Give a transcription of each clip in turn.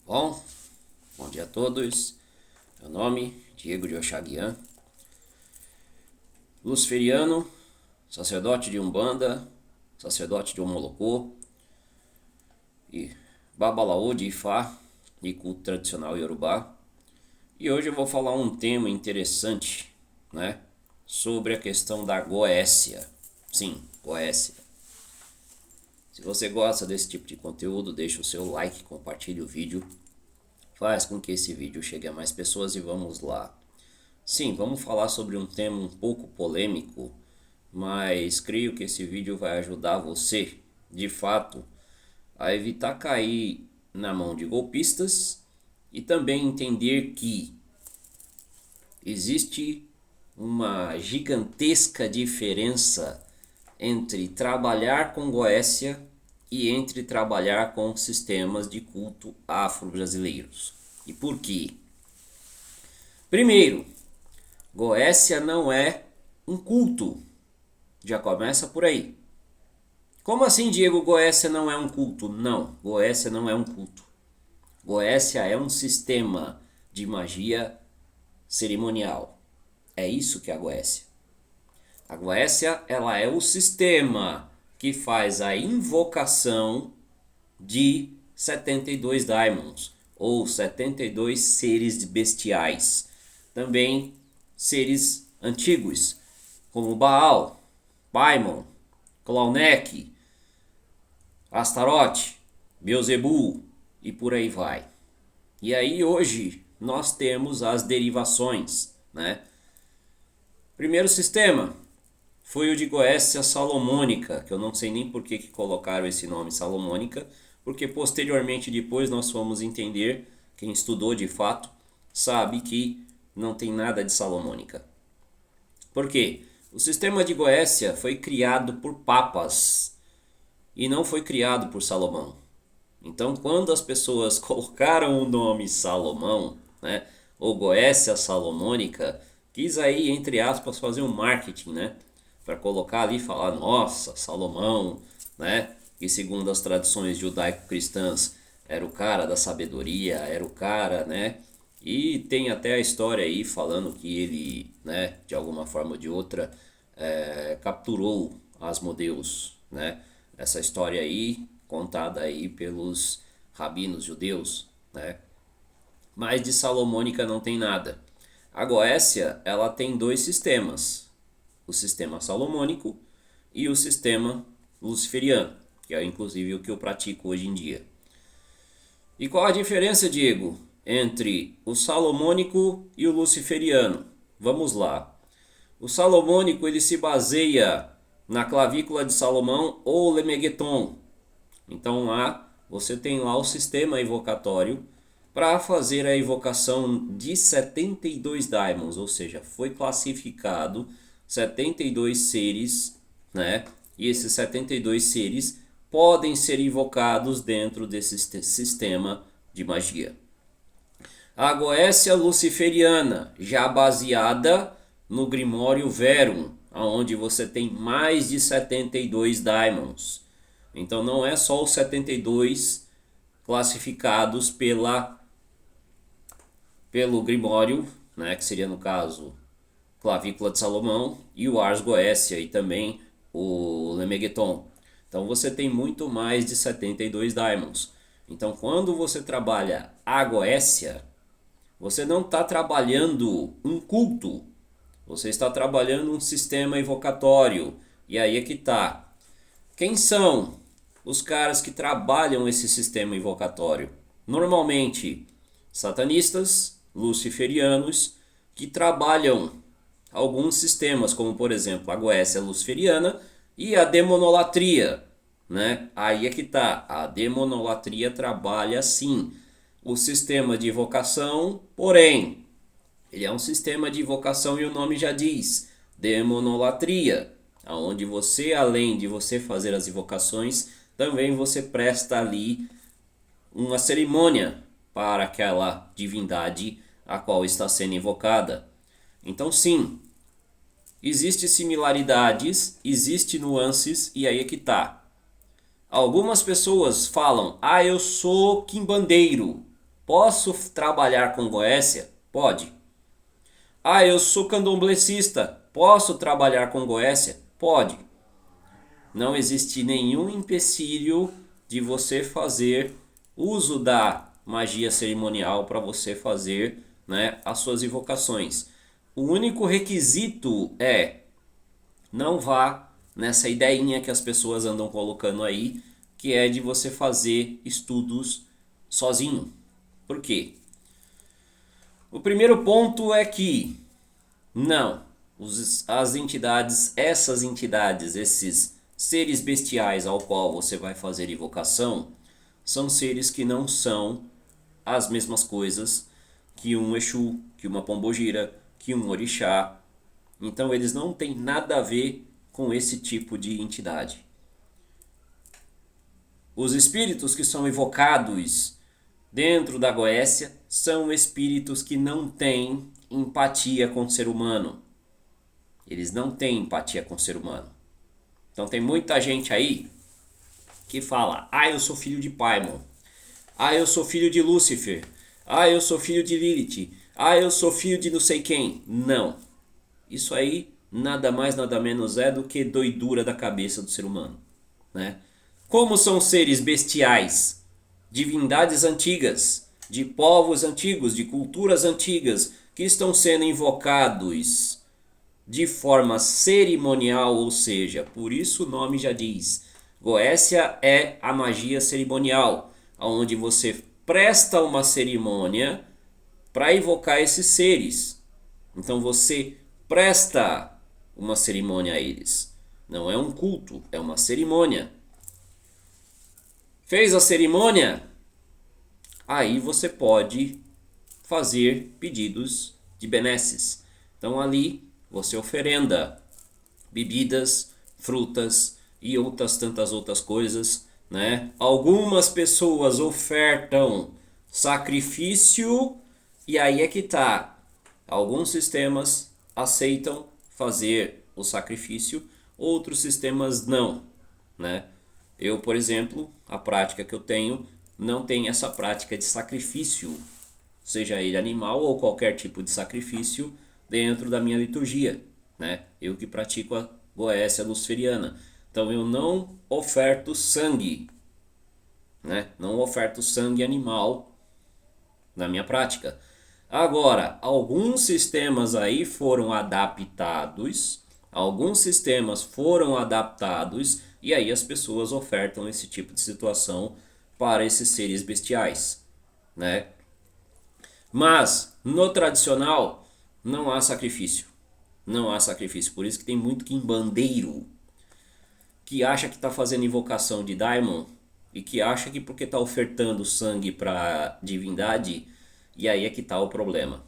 Bom, bom dia a todos. Meu nome, Diego de Oxaguian, luciferiano, sacerdote de Umbanda, sacerdote de Omolocô e Babalaô de Ifá e culto tradicional Yorubá. E hoje eu vou falar um tema interessante, né, sobre a questão da Goécia. Sim, Goécia. Se você gosta desse tipo de conteúdo, deixa o seu like, compartilhe o vídeo, faz com que esse vídeo chegue a mais pessoas e vamos lá. Sim, vamos falar sobre um tema um pouco polêmico, mas creio que esse vídeo vai ajudar você, de fato, a evitar cair na mão de golpistas e também entender que existe uma gigantesca diferença entre trabalhar com Goécia e entre trabalhar com sistemas de culto afro-brasileiros. E por quê? Primeiro, Goécia não é um culto. Já começa por aí. Como assim, Diego, Goécia não é um culto? Não, Goécia não é um culto. Goécia é um sistema de magia cerimonial. É isso que é a Goécia. A Goécia, ela é o sistema que faz a invocação de 72 daimons, ou 72 seres bestiais. Também seres antigos, como Baal, Paimon, Clauneck, Astarote, Beelzebul e por aí vai. E aí hoje nós temos as derivações, né? Primeiro sistema foi o de Goécia Salomônica, que eu não sei nem por que colocaram esse nome Salomônica, porque posteriormente depois nós fomos entender, quem estudou de fato sabe que não tem nada de Salomônica. Por quê? O sistema de Goécia foi criado por papas e não foi criado por Salomão. Então, quando as pessoas colocaram o nome Salomão, né, ou Goécia Salomônica, quis aí, entre aspas, fazer um marketing, né, para colocar ali e falar, nossa, Salomão, né, que segundo as tradições judaico-cristãs era o cara da sabedoria, era o cara, né, e tem até a história aí falando que ele, né, de alguma forma ou de outra, capturou Asmodeus, né, essa história aí contada aí pelos rabinos judeus, né? Mas de Salomônica não tem nada. A Goécia, ela tem dois sistemas: o sistema salomônico e o sistema luciferiano, que é inclusive o que eu pratico hoje em dia. E qual a diferença, Diego, entre o salomônico e o luciferiano? Vamos lá. O salomônico ele se baseia na clavícula de Salomão ou Lemegeton. Então lá você tem lá o sistema evocatório para fazer a evocação de 72 daimons, ou seja, foi classificado 72 seres, né? E esses 72 seres podem ser invocados dentro desse sistema de magia. A Goécia luciferiana, já baseada no Grimório Verum, onde você tem mais de 72 daimons. Então não é só os 72 classificados pelo Grimório, né, que seria no caso Clavícula de Salomão, e o Ars Goécia e também o Lemegeton. Então você tem muito mais de 72 daimons. Então quando você trabalha a Goécia, você não está trabalhando um culto, você está trabalhando um sistema evocatório. E aí é que está. Quem são os caras que trabalham esse sistema invocatório? Normalmente, satanistas, luciferianos, que trabalham alguns sistemas, como por exemplo a Goécia luciferiana e a demonolatria, né? Aí é que tá, a demonolatria trabalha sim o sistema de invocação, porém, ele é um sistema de invocação e o nome já diz, demonolatria, onde você, além de você fazer as invocações, também você presta ali uma cerimônia para aquela divindade a qual está sendo invocada. Então sim, existe similaridades, existe nuances e aí é que tá. Algumas pessoas falam, eu sou quimbandeiro. Posso trabalhar com Goécia? Pode. Ah, eu sou candomblessista. Posso trabalhar com Goécia? Pode. Não existe nenhum empecilho de você fazer uso da magia cerimonial para você fazer, né, as suas invocações. O único requisito é não vá nessa ideinha que as pessoas andam colocando aí, que é de você fazer estudos sozinho. Por quê? O primeiro ponto é que não, as entidades, esses seres bestiais ao qual você vai fazer invocação, são seres que não são as mesmas coisas que um Exu, que uma Pombogira, que um Orixá. Então eles não têm nada a ver com esse tipo de entidade. Os espíritos que são invocados dentro da Goécia são espíritos que não têm empatia com o ser humano. Eles não têm empatia com o ser humano. Então tem muita gente aí que fala: ah, eu sou filho de Paimon. Ah, eu sou filho de Lúcifer. Ah, eu sou filho de Lilith. Ah, eu sou filho de não sei quem. Não. Isso aí nada mais nada menos é do que doidura da cabeça do ser humano, né? Como são seres bestiais, divindades antigas, de povos antigos, de culturas antigas, que estão sendo invocados de forma cerimonial, ou seja, por isso o nome já diz, Goécia é a magia cerimonial, onde você presta uma cerimônia para invocar esses seres. Então você presta uma cerimônia a eles. Não é um culto, é uma cerimônia. Fez a cerimônia? Aí você pode fazer pedidos de benesses. Então ali você oferenda bebidas, frutas e outras tantas outras coisas, né? Algumas pessoas ofertam sacrifício e aí é que tá. Alguns sistemas aceitam fazer o sacrifício, outros sistemas não, né? Eu, por exemplo, a prática que eu tenho não tem essa prática de sacrifício, seja ele animal ou qualquer tipo de sacrifício dentro da minha liturgia, né? Eu que pratico a Goécia luciferiana. Então eu não oferto sangue, né? Não oferto sangue animal na minha prática. Agora, alguns sistemas aí foram adaptados, e aí as pessoas ofertam esse tipo de situação para esses seres bestiais, né? Mas no tradicional não há sacrifício. Não há sacrifício. Por isso que tem muito quimbandeiro que acha que está fazendo invocação de Daimon e que acha que porque está ofertando sangue para divindade, e aí é que está o problema.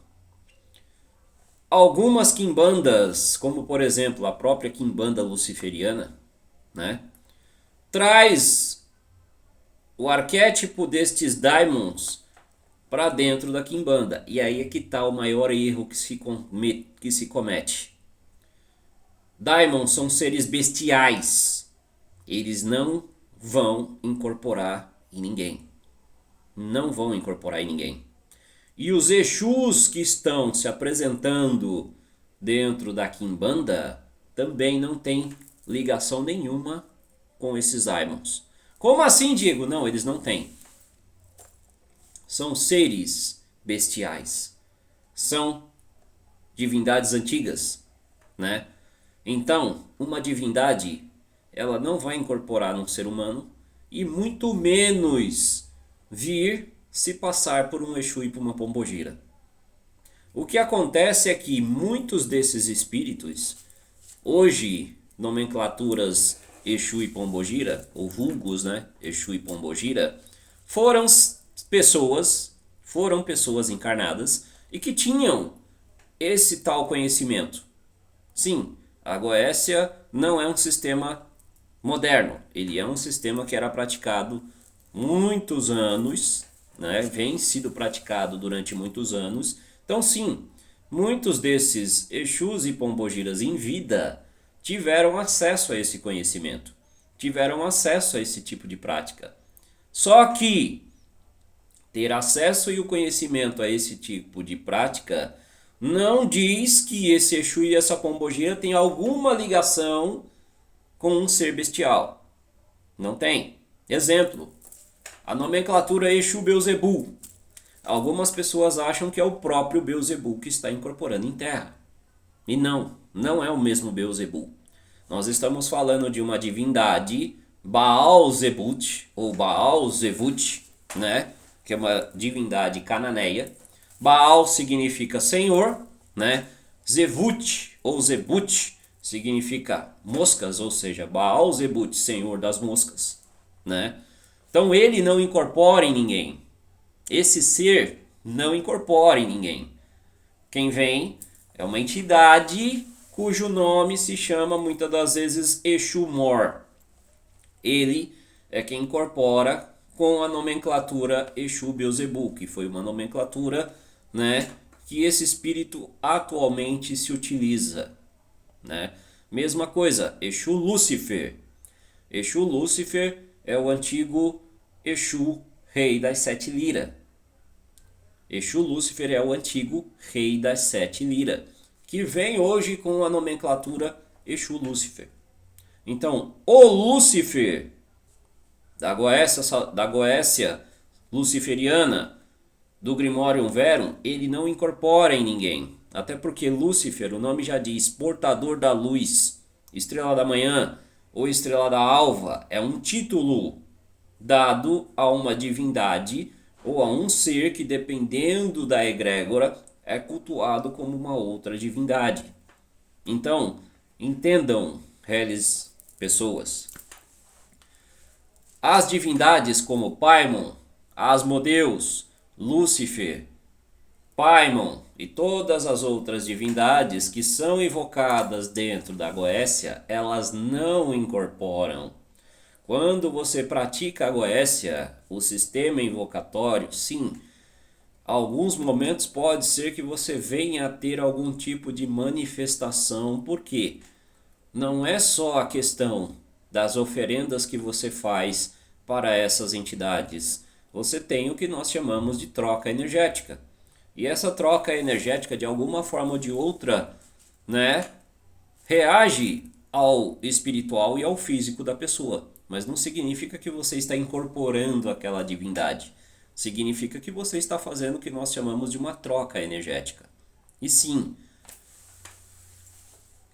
Algumas quimbandas, como por exemplo a própria quimbanda luciferiana, né, traz o arquétipo destes daimons para dentro da quimbanda. E aí é que está o maior erro que se comete. Daimons são seres bestiais. Eles não vão incorporar em ninguém. Não vão incorporar em ninguém. E os Exus que estão se apresentando dentro da quimbanda também não têm ligação nenhuma com esses daimons. Como assim, Diego? Não, eles não têm. São seres bestiais. São divindades antigas, né? Então, uma divindade, ela não vai incorporar num ser humano e muito menos vir se passar por um Exu e por uma Pombogira. O que acontece é que muitos desses espíritos, hoje nomenclaturas Exu e Pombogira, ou vulgos, né, Exu e Pombogira, foram pessoas encarnadas e que tinham esse tal conhecimento. Sim, a Goécia não é um sistema moderno, ele é um sistema que era praticado muitos anos, né? Vem sido praticado durante muitos anos. Então sim, muitos desses Exus e Pombogiras em vida tiveram acesso a esse conhecimento, tiveram acesso a esse tipo de prática. Só que ter acesso e o conhecimento a esse tipo de prática não diz que esse Exu e essa pombogira têm alguma ligação com um ser bestial. Não tem. Exemplo, a nomenclatura Exu Beelzebul. Algumas pessoas acham que é o próprio Beelzebul que está incorporando em terra. E não é o mesmo Beelzebul. Nós estamos falando de uma divindade Baal-Zebut, ou Baal-Zevut, né? Que é uma divindade cananeia. Baal significa senhor, né? Zevut, ou Zebut, significa moscas, ou seja, Baal-Zebut, senhor das moscas, né? Então ele não incorpora em ninguém. Esse ser não incorpora em ninguém. Quem vem é uma entidade cujo nome se chama muitas das vezes Exu Mor. Ele é quem incorpora com a nomenclatura Exu Beelzebul, que foi uma nomenclatura, né, que esse espírito atualmente se utiliza, né? Mesma coisa, Exu Lúcifer. Exu Lúcifer é o antigo Exu Rei das Sete Liras. Exu Lúcifer é o antigo Rei das Sete Liras, que vem hoje com a nomenclatura Exu Lúcifer. Então, o Lúcifer da Goécia luciferiana, do Grimorium Verum, ele não incorpora em ninguém. Até porque Lúcifer, o nome já diz, portador da luz, estrela da manhã ou estrela da alva, é um título dado a uma divindade ou a um ser que, dependendo da egrégora, é cultuado como uma outra divindade. Então, entendam, reles pessoas. As divindades como Paimon, Asmodeus, Lúcifer, Paimon e todas as outras divindades que são invocadas dentro da Goécia, elas não incorporam. Quando você pratica a Goécia, o sistema invocatório, sim, alguns momentos pode ser que você venha a ter algum tipo de manifestação, porque não é só a questão das oferendas que você faz para essas entidades. Você tem o que nós chamamos de troca energética. E essa troca energética, de alguma forma ou de outra, né, reage ao espiritual e ao físico da pessoa. Mas não significa que você está incorporando aquela divindade. Significa que você está fazendo o que nós chamamos de uma troca energética. E sim,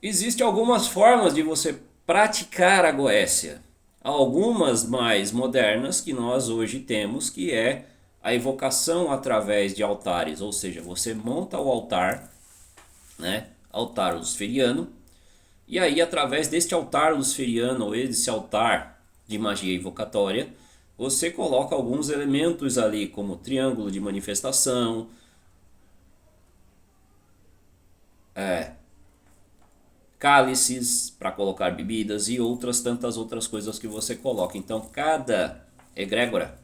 existem algumas formas de você praticar a Goécia. Algumas mais modernas que nós hoje temos, que é a evocação através de altares. Ou seja, você monta o altar, né, altar luciferiano, e aí através deste altar luciferiano, ou esse altar de magia invocatória, você coloca alguns elementos ali, como triângulo de manifestação, cálices para colocar bebidas e outras tantas outras coisas que você coloca. Então cada egrégora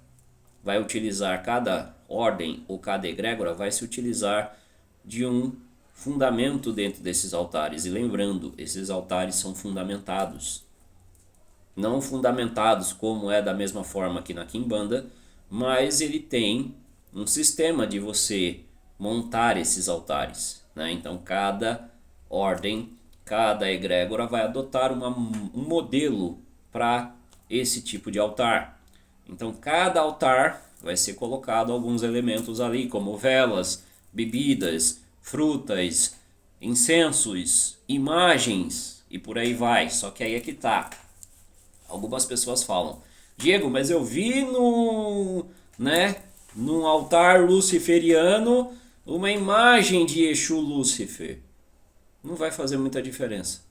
vai utilizar, cada ordem ou cada egrégora vai se utilizar de um fundamento dentro desses altares. E lembrando, esses altares são fundamentados. Não fundamentados como é da mesma forma que na Quimbanda, mas ele tem um sistema de você montar esses altares, né? Então cada ordem, cada egrégora vai adotar um modelo para esse tipo de altar. Então cada altar vai ser colocado alguns elementos ali, como velas, bebidas, frutas, incensos, imagens e por aí vai. Só que aí é que tá. Algumas pessoas falam, Diego, mas eu vi num altar luciferiano uma imagem de Exu Lúcifer. Não vai fazer muita diferença.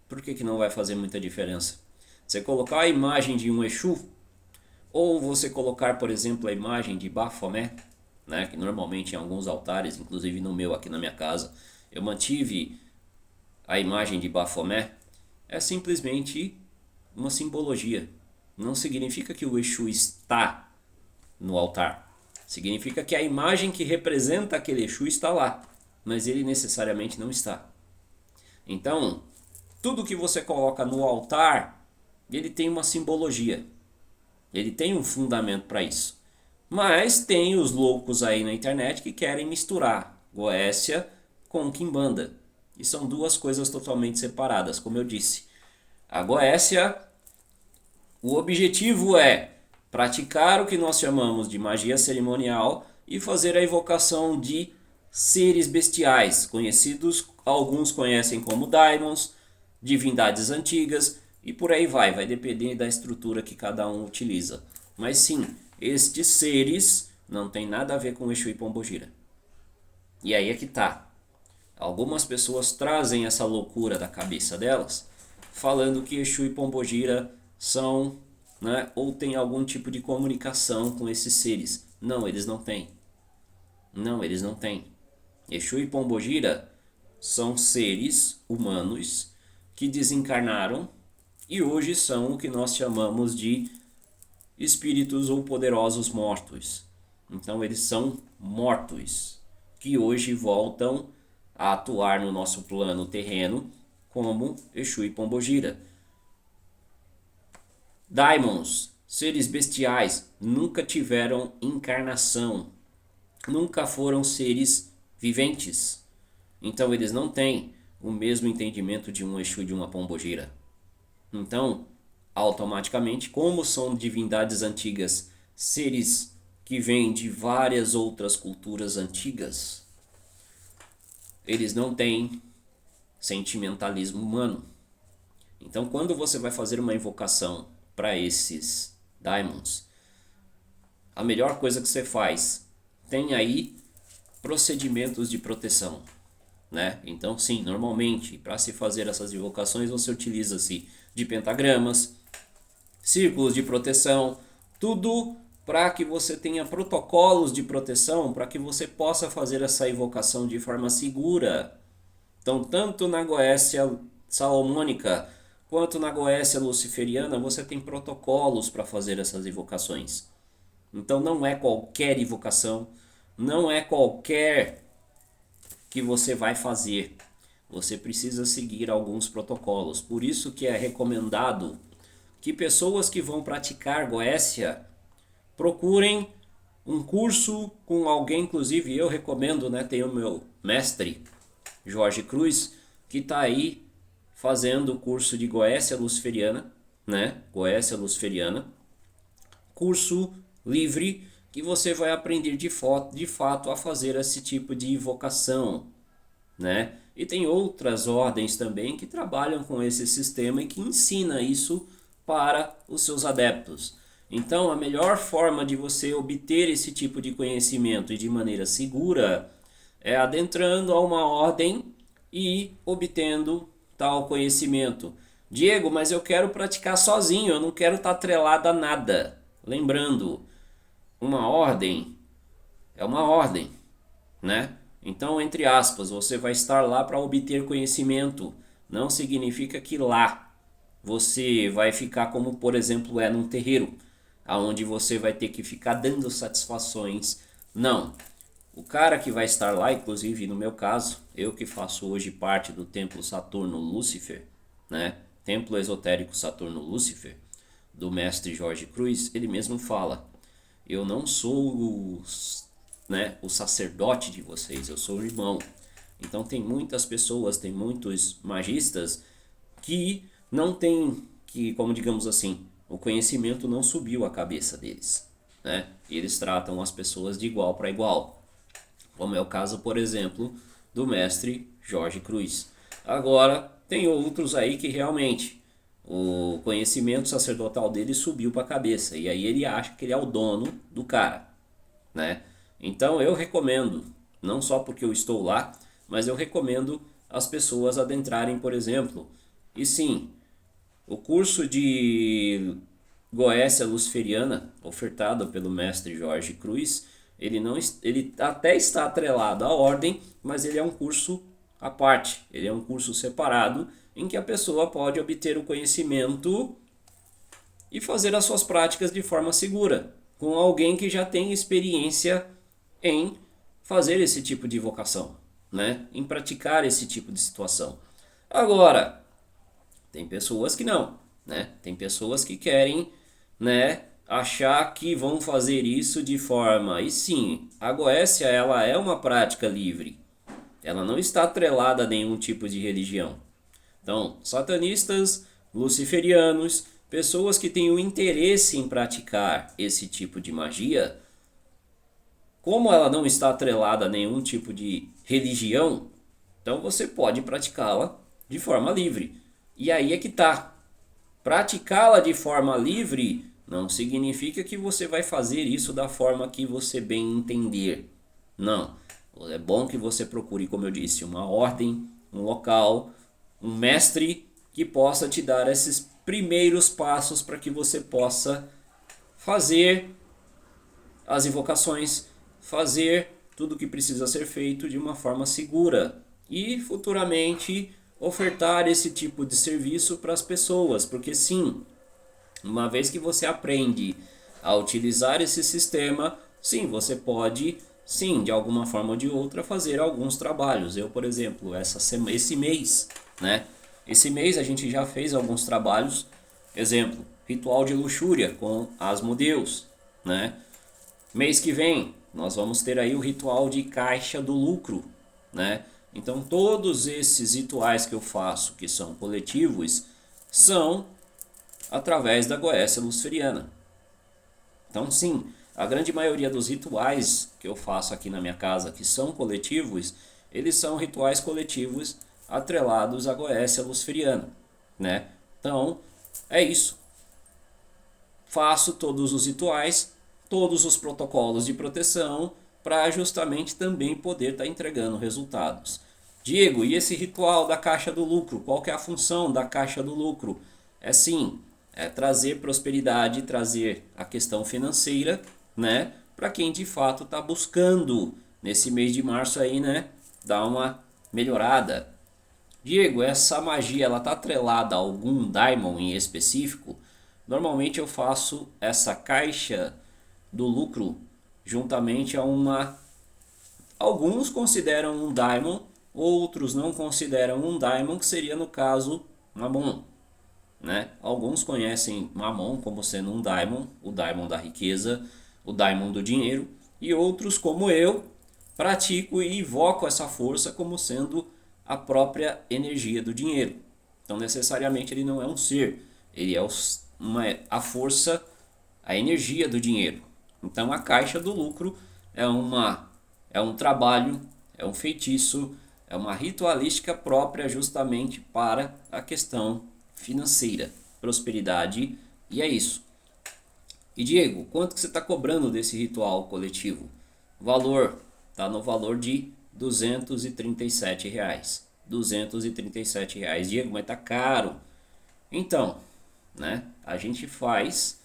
Por que não vai fazer muita diferença? Você colocar a imagem de um Exu, ou você colocar, por exemplo, a imagem de Baphomet, né, que normalmente em alguns altares, inclusive no meu aqui na minha casa, eu mantive a imagem de Baphomet, é simplesmente uma simbologia. Não significa que o Exu está no altar. Significa que a imagem que representa aquele Exu está lá, mas ele necessariamente não está. Então, tudo que você coloca no altar, ele tem uma simbologia. Ele tem um fundamento para isso. Mas tem os loucos aí na internet que querem misturar Goécia com Quimbanda. E são duas coisas totalmente separadas, como eu disse. A Goécia, o objetivo é praticar o que nós chamamos de magia cerimonial e fazer a evocação de seres bestiais, conhecidos, alguns conhecem como daimons, divindades antigas e por aí vai, vai depender da estrutura que cada um utiliza. Mas sim, estes seres não tem nada a ver com Exu e Pombogira. E aí é que tá. Algumas pessoas trazem essa loucura da cabeça delas, falando que Exu e Pombogira são, né, ou tem algum tipo de comunicação com esses seres. Não, eles não têm. Não, eles não têm. Exu e Pombogira são seres humanos que desencarnaram e hoje são o que nós chamamos de espíritos ou poderosos mortos. Então eles são mortos, que hoje voltam a atuar no nosso plano terreno como Exu e Pombogira. Daimons, seres bestiais, nunca tiveram encarnação, nunca foram seres viventes. Então eles não têm o mesmo entendimento de um Exu e de uma Pombogira. Então, automaticamente, como são divindades antigas, seres que vêm de várias outras culturas antigas, eles não têm sentimentalismo humano. Então, quando você vai fazer uma invocação para esses daimons, a melhor coisa que você faz, tem aí procedimentos de proteção, né? Então, sim, normalmente, para se fazer essas invocações, você utiliza-se de pentagramas, círculos de proteção, tudo para que você tenha protocolos de proteção, para que você possa fazer essa invocação de forma segura. Então, tanto na Goécia salomônica quanto na Goécia luciferiana, você tem protocolos para fazer essas invocações. Então, não é qualquer invocação, não é qualquer que você vai fazer. Você precisa seguir alguns protocolos. Por isso que é recomendado que pessoas que vão praticar Goécia procurem um curso com alguém, inclusive eu recomendo, né? Tem o meu mestre, Jorge Cruz, que está aí fazendo o curso de Goécia Luciferiana, né? Goécia Luciferiana. Curso livre que você vai aprender de fato a fazer esse tipo de invocação, né? E tem outras ordens também que trabalham com esse sistema e que ensina isso para os seus adeptos. Então, a melhor forma de você obter esse tipo de conhecimento e de maneira segura é adentrando a uma ordem e obtendo tal conhecimento. Diego, mas eu quero praticar sozinho, eu não quero estar atrelado a nada. Lembrando, uma ordem é uma ordem, né? Então, entre aspas, você vai estar lá para obter conhecimento. Não significa que lá você vai ficar como, por exemplo, é num terreiro, aonde você vai ter que ficar dando satisfações. Não. O cara que vai estar lá, inclusive no meu caso, eu que faço hoje parte do Templo Saturno Lúcifer, né? Templo Esotérico Saturno Lúcifer, do mestre Jorge Cruz, ele mesmo fala: eu não sou o sacerdote de vocês, eu sou o irmão. Então tem muitas pessoas, tem muitos magistas que não têm, que, como digamos assim, o conhecimento não subiu a cabeça deles, né? E eles tratam as pessoas de igual para igual, como é o caso, por exemplo, do mestre Jorge Cruz. Agora, tem outros aí que realmente o conhecimento sacerdotal dele subiu para a cabeça, e aí ele acha que ele é o dono do cara, né? Então eu recomendo, não só porque eu estou lá, mas eu recomendo as pessoas adentrarem, por exemplo, e sim, o curso de Goécia Luciferiana, ofertado pelo mestre Jorge Cruz, ele até está atrelado à ordem, mas ele é um curso à parte, ele é um curso separado em que a pessoa pode obter o conhecimento e fazer as suas práticas de forma segura, com alguém que já tem experiência em fazer esse tipo de invocação, né? Em praticar esse tipo de situação. Agora, tem pessoas que não, né? Tem pessoas que querem, né, achar que vão fazer isso de forma... E sim, a Goécia ela é uma prática livre. Ela não está atrelada a nenhum tipo de religião. Então, satanistas, luciferianos, pessoas que têm o interesse em praticar esse tipo de magia, como ela não está atrelada a nenhum tipo de religião, então você pode praticá-la de forma livre. E aí é que tá. Praticá-la de forma livre não significa que você vai fazer isso da forma que você bem entender. Não. É bom que você procure, como eu disse, uma ordem, um local, um mestre que possa te dar esses primeiros passos para que você possa fazer as invocações, fazer tudo o que precisa ser feito de uma forma segura e futuramente ofertar esse tipo de serviço para as pessoas, porque sim, uma vez que você aprende a utilizar esse sistema, sim, você pode, sim, de alguma forma ou de outra, fazer alguns trabalhos. Eu, por exemplo, esse mês, né? Esse mês a gente já fez alguns trabalhos. Exemplo, ritual de luxúria com Asmodeus, né? Mês que vem nós vamos ter aí o ritual de caixa do lucro, né? Então todos esses rituais que eu faço, que são coletivos, são através da Goécia Luciferiana. Então sim, a grande maioria dos rituais que eu faço aqui na minha casa, que são coletivos, eles são rituais coletivos atrelados à Goécia Luciferiana, né? Então, é isso. Faço todos os rituais, todos os protocolos de proteção, para justamente também poder estar entregando resultados. Diego, e esse ritual da caixa do lucro? Qual que é a função da caixa do lucro? É sim, é trazer prosperidade, trazer a questão financeira, né? Para quem de fato está buscando nesse mês de março aí, né? Dar uma melhorada. Diego, essa magia ela está atrelada a algum daimon em específico? Normalmente eu faço essa caixa do lucro juntamente a uma... Alguns consideram um daimon, outros não consideram um daimon, que seria no caso Mamon, né? Alguns conhecem Mamon como sendo um daimon, o daimon da riqueza, o daimon do dinheiro, e outros como eu pratico e invoco essa força como sendo a própria energia do dinheiro. Então necessariamente ele não é um ser, ele é a força, a energia do dinheiro. Então a caixa do lucro é um trabalho, é um feitiço, é uma ritualística própria justamente para a questão financeira, prosperidade, e é isso. E Diego, quanto que você está cobrando desse ritual coletivo? Valor, está no valor de R$ 237. R$ 237. Diego, mas tá caro. Então, né, a gente faz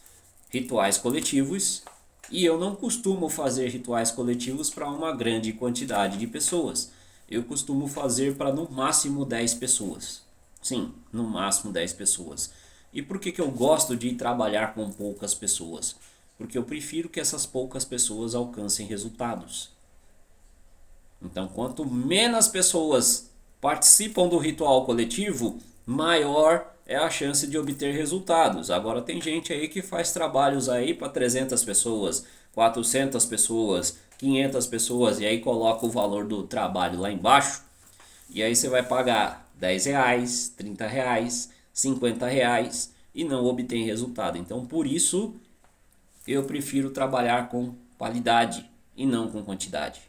rituais coletivos e eu não costumo fazer rituais coletivos para uma grande quantidade de pessoas. Eu costumo fazer para no máximo 10 pessoas. Sim, no máximo 10 pessoas. E por que eu gosto de trabalhar com poucas pessoas? Porque eu prefiro que essas poucas pessoas alcancem resultados. Então, quanto menos pessoas participam do ritual coletivo, maior é a chance de obter resultados. Agora tem gente aí que faz trabalhos aí para 300 pessoas, 400 pessoas, 500 pessoas e aí coloca o valor do trabalho lá embaixo. E aí você vai pagar R$ 10, R$ 30, R$ 50 e não obtém resultado. Então por isso eu prefiro trabalhar com qualidade e não com quantidade.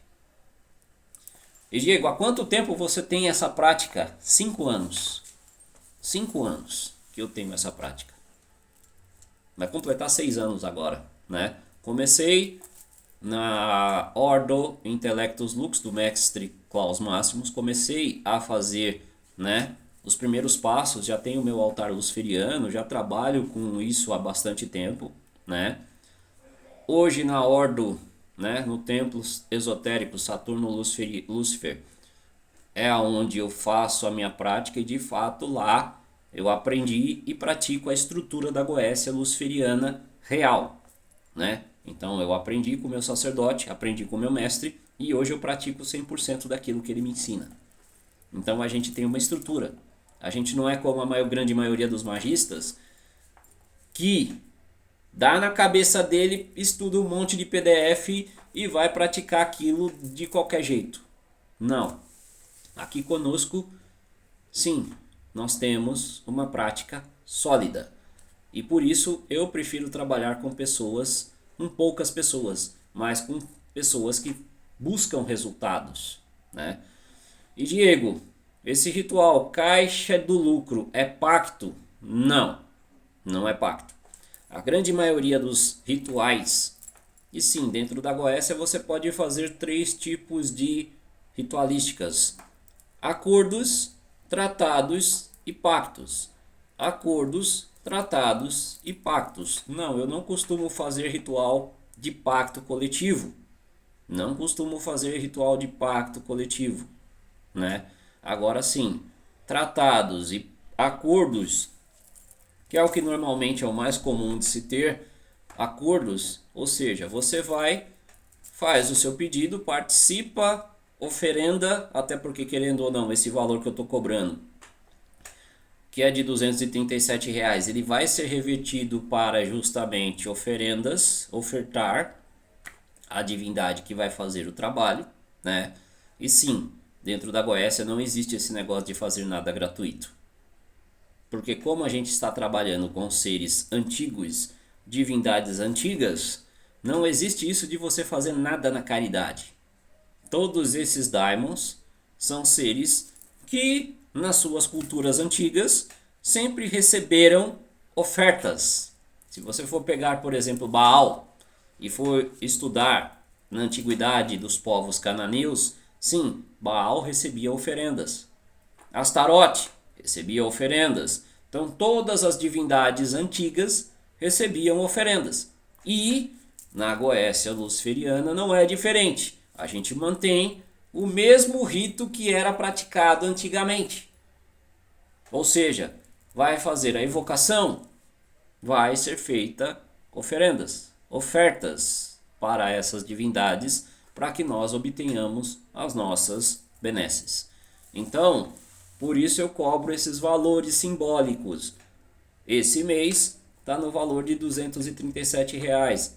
E Diego, há quanto tempo você tem essa prática? 5 anos. 5 anos que eu tenho essa prática. Vai completar 6 anos agora, né? Comecei na Ordo Intellectus Lux do mestre Klaus Máximos. Comecei a fazer, né, os primeiros passos. Já tenho meu altar luciferiano, já trabalho com isso há bastante tempo, né? Hoje na Ordo, né, no templo esotérico Saturno Lúcifer, é onde eu faço a minha prática e de fato lá eu aprendi e pratico a estrutura da Goécia Luciferiana real, né? Então eu aprendi com o meu sacerdote, aprendi com o meu mestre e hoje eu pratico 100% daquilo que ele me ensina. Então a gente tem uma estrutura. A gente não é como a grande maioria dos magistas que dá na cabeça dele, estuda um monte de PDF e vai praticar aquilo de qualquer jeito. Não. Aqui conosco, sim, nós temos uma prática sólida. E por isso eu prefiro trabalhar com pessoas, com poucas pessoas, mas com pessoas que buscam resultados, né? E Diego, esse ritual caixa do lucro é pacto? Não, não é pacto. A grande maioria dos rituais, e sim, dentro da Goécia você pode fazer 3 tipos de ritualísticas: acordos, tratados e pactos. Acordos, tratados e pactos. Não, eu não costumo fazer ritual de pacto coletivo. Não costumo fazer ritual de pacto coletivo, né? Agora sim, tratados e acordos, que é o que normalmente é o mais comum de se ter, acordos, ou seja, você vai, faz o seu pedido, participa, oferenda, até porque querendo ou não, esse valor que eu estou cobrando, que é de R$ 237, ele vai ser revertido para justamente oferendas, ofertar a divindade que vai fazer o trabalho, né? E sim, dentro da Goécia não existe esse negócio de fazer nada gratuito. Porque como a gente está trabalhando com seres antigos, divindades antigas, não existe isso de você fazer nada na caridade. Todos esses daimons são seres que, nas suas culturas antigas, sempre receberam ofertas. Se você for pegar, por exemplo, Baal e for estudar na antiguidade dos povos cananeus, sim, Baal recebia oferendas. Astarote recebia oferendas. Então todas as divindades antigas recebiam oferendas. E na Goécia luciferiana não é diferente. A gente mantém o mesmo rito que era praticado antigamente. Ou seja, vai fazer a invocação, vai ser feita oferendas, ofertas para essas divindades, para que nós obtenhamos as nossas benesses. Então, por isso eu cobro esses valores simbólicos. Esse mês está no valor de R$ 237.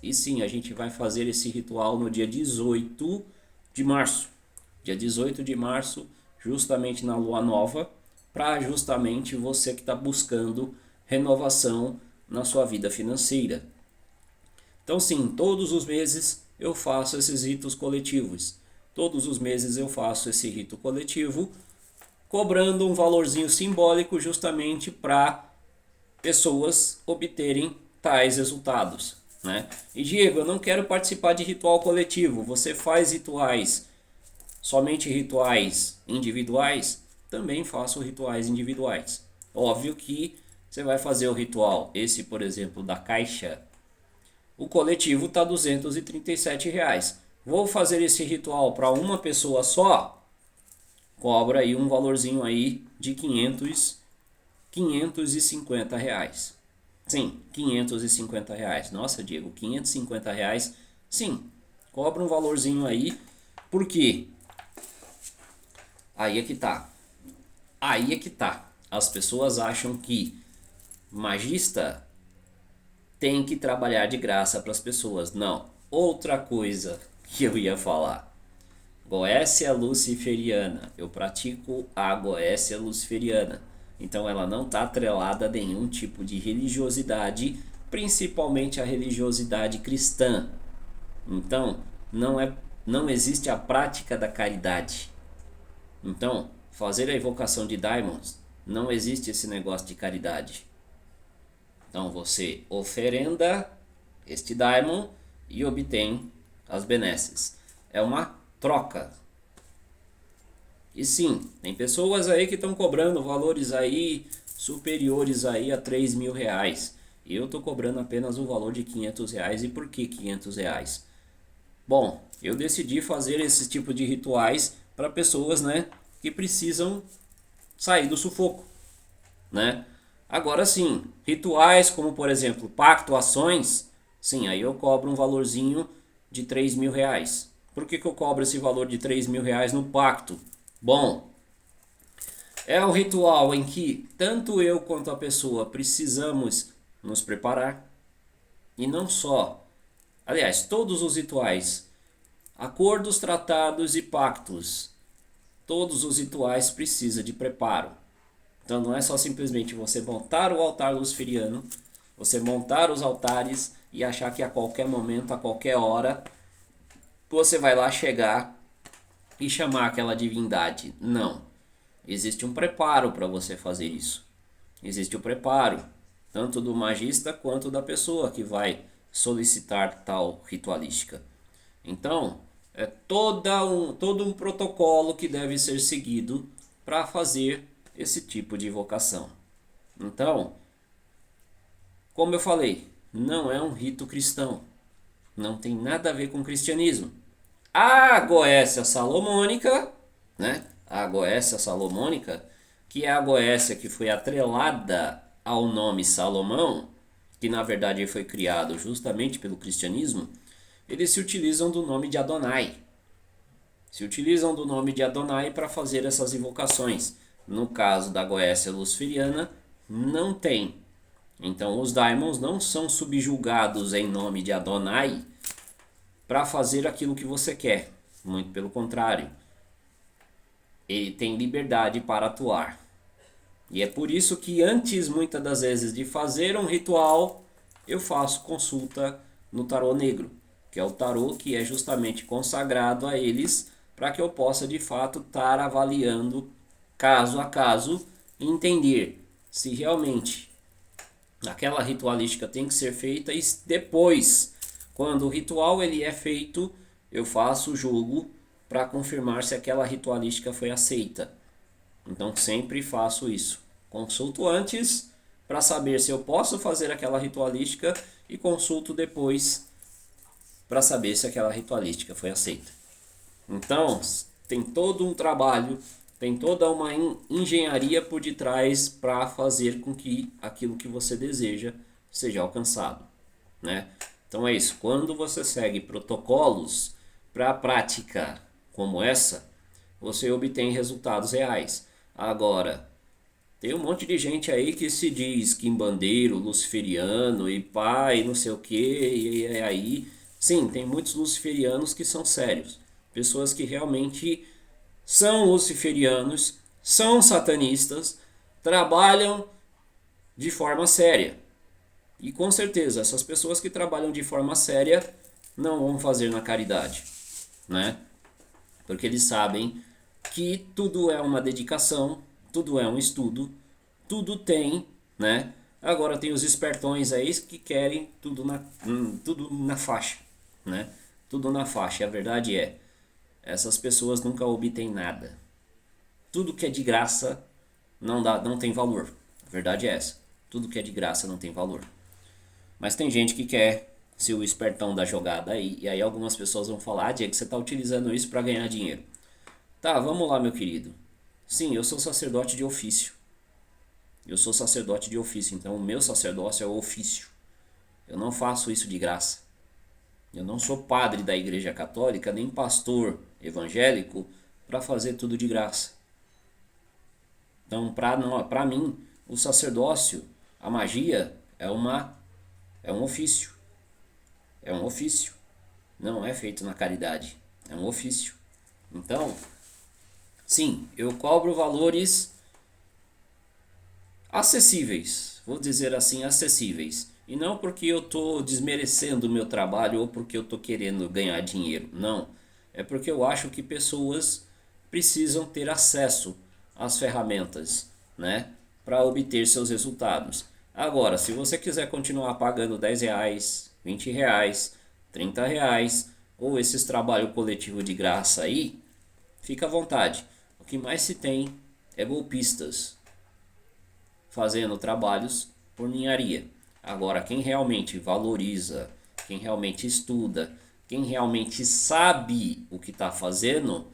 E sim, a gente vai fazer esse ritual no dia 18 de março. Dia 18 de março, justamente na lua nova, para justamente você que está buscando renovação na sua vida financeira. Então sim, todos os meses eu faço esses ritos coletivos. Todos os meses eu faço esse rito coletivo, cobrando um valorzinho simbólico justamente para pessoas obterem tais resultados, né? E Diego, eu não quero participar de ritual coletivo. Você faz rituais, somente rituais individuais? Também faço rituais individuais. Óbvio que você vai fazer o ritual, esse por exemplo da caixa, o coletivo está R$ 237. Vou fazer esse ritual para uma pessoa só, cobra aí um valorzinho aí de 550 reais. Sim, 550 reais. Nossa, Diego, 550 reais. Sim, cobra um valorzinho aí. Por quê? Aí é que tá. Aí é que tá. As pessoas acham que magista tem que trabalhar de graça para as pessoas. Não. Outra coisa que eu ia falar. Goécia luciferiana. Eu pratico a Goécia luciferiana. Então ela não está atrelada a nenhum tipo de religiosidade, principalmente a religiosidade cristã. Então não existe a prática da caridade. Então, fazer a invocação de daimons, não existe esse negócio de caridade. Então você oferenda este daimon e obtém as benesses. É uma troca. E sim, tem pessoas aí que estão cobrando valores aí superiores aí a R$ 3.000. Eu estou cobrando apenas o valor de R$ 500. E por que R$ 500? Bom, eu decidi fazer esse tipo de rituais para pessoas, né, que precisam sair do sufoco, né? Agora sim, rituais como por exemplo pactuações, sim, aí eu cobro um valorzinho de R$ 3.000. Por que eu cobro esse valor de R$ 3.000 no pacto? Bom, é um ritual em que tanto eu quanto a pessoa precisamos nos preparar, E não só. Aliás, todos os rituais, acordos, tratados e pactos, todos os rituais precisam de preparo. Então não é só simplesmente você montar o altar luciferiano, você montar os altares e achar que a qualquer momento, a qualquer hora, você vai lá chegar e chamar aquela divindade. Não. Existe um preparo para você fazer isso. Existe o preparo, tanto do magista quanto da pessoa que vai solicitar tal ritualística. Então, é todo um protocolo que deve ser seguido para fazer esse tipo de invocação. Então, como eu falei, não é um rito cristão. Não tem nada a ver com o cristianismo. A Goécia Salomônica, né? A Goécia Salomônica, que é a Goécia que foi atrelada ao nome Salomão, que na verdade foi criado justamente pelo cristianismo, eles se utilizam do nome de Adonai. Se utilizam do nome de Adonai para fazer essas invocações. No caso da Goécia luciferiana, não tem. Então os daimons não são subjugados em nome de Adonai para fazer aquilo que você quer. Muito pelo contrário. Ele tem liberdade para atuar. E é por isso que antes, muitas das vezes, de fazer um ritual, eu faço consulta no tarô negro, que é o tarô que é justamente consagrado a eles, para que eu possa de fato estar avaliando caso a caso e entender se realmente aquela ritualística tem que ser feita, e depois, quando o ritual ele é feito, eu faço o jogo para confirmar se aquela ritualística foi aceita. Então sempre faço isso. Consulto antes para saber se eu posso fazer aquela ritualística e consulto depois para saber se aquela ritualística foi aceita. Então tem todo um trabalho, tem toda uma engenharia por detrás para fazer com que aquilo que você deseja seja alcançado, né? Então é isso. Quando você segue protocolos para a prática como essa, você obtém resultados reais. Agora, tem um monte de gente aí que se diz quimbandeiro, luciferiano e pai, não sei o que, e aí... Sim, tem muitos luciferianos que são sérios. Pessoas que realmente são luciferianos, são satanistas, trabalham de forma séria. E com certeza, essas pessoas que trabalham de forma séria não vão fazer na caridade, né? Porque eles sabem que tudo é uma dedicação, tudo é um estudo, tudo tem, né? Agora tem os espertões aí que querem tudo na faixa, né? Tudo na faixa. E a verdade é, essas pessoas nunca obtêm nada. Tudo que é de graça não tem valor. A verdade é essa. Tudo que é de graça não tem valor. Mas tem gente que quer ser o espertão da jogada aí. E aí algumas pessoas vão falar, Diego, você está utilizando isso para ganhar dinheiro. Tá, vamos lá, meu querido. Sim, eu sou sacerdote de ofício. Eu sou sacerdote de ofício, então o meu sacerdócio é o ofício. Eu não faço isso de graça. Eu não sou padre da Igreja Católica, nem pastor evangélico para fazer tudo de graça. Então, para mim, o sacerdócio, a magia, é um ofício. É um ofício. Não é feito na caridade. É um ofício. Então, sim, eu cobro valores acessíveis. Vou dizer assim, acessíveis. E não porque eu estou desmerecendo o meu trabalho ou porque eu estou querendo ganhar dinheiro. Não. É porque eu acho que pessoas precisam ter acesso às ferramentas, né, para obter seus resultados. Agora, se você quiser continuar pagando R$10, R$20, R$30, ou esses trabalhos coletivos de graça aí, fica à vontade. O que mais se tem é golpistas fazendo trabalhos por ninharia. Agora, quem realmente valoriza, quem realmente estuda, quem realmente sabe o que está fazendo,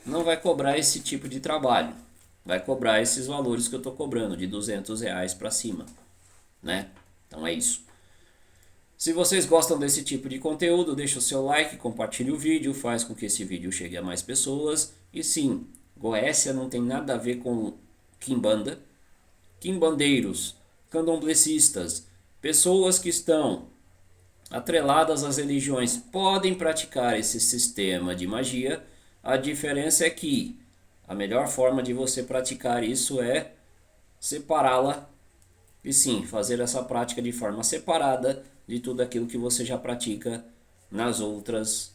não vai cobrar esse tipo de trabalho. Vai cobrar esses valores que eu estou cobrando, de R$200 para cima, né? Então é isso. Se vocês gostam desse tipo de conteúdo, deixa o seu like, compartilhe o vídeo, faz com que esse vídeo chegue a mais pessoas. E sim, Goécia não tem nada a ver com quimbanda. Quimbandeiros, candomblecistas, pessoas que estão atreladas às religiões podem praticar esse sistema de magia. A diferença é que a melhor forma de você praticar isso é separá-la e sim, fazer essa prática de forma separada de tudo aquilo que você já pratica nas outras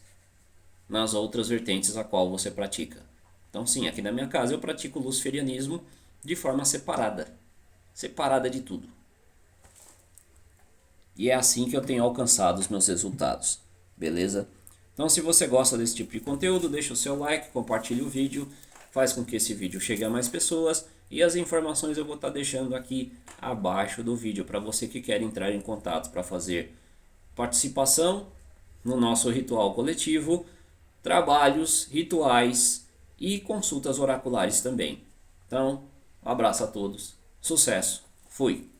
vertentes a qual você pratica. Então sim, aqui na minha casa eu pratico o luciferianismo de forma separada de tudo. E é assim que eu tenho alcançado os meus resultados, beleza? Então se você gosta desse tipo de conteúdo, deixa o seu like, compartilhe o vídeo, faz com que esse vídeo chegue a mais pessoas e as informações eu vou estar deixando aqui abaixo do vídeo para você que quer entrar em contato para fazer participação no nosso ritual coletivo, trabalhos, rituais e consultas oraculares também. Então, um abraço a todos, sucesso, fui!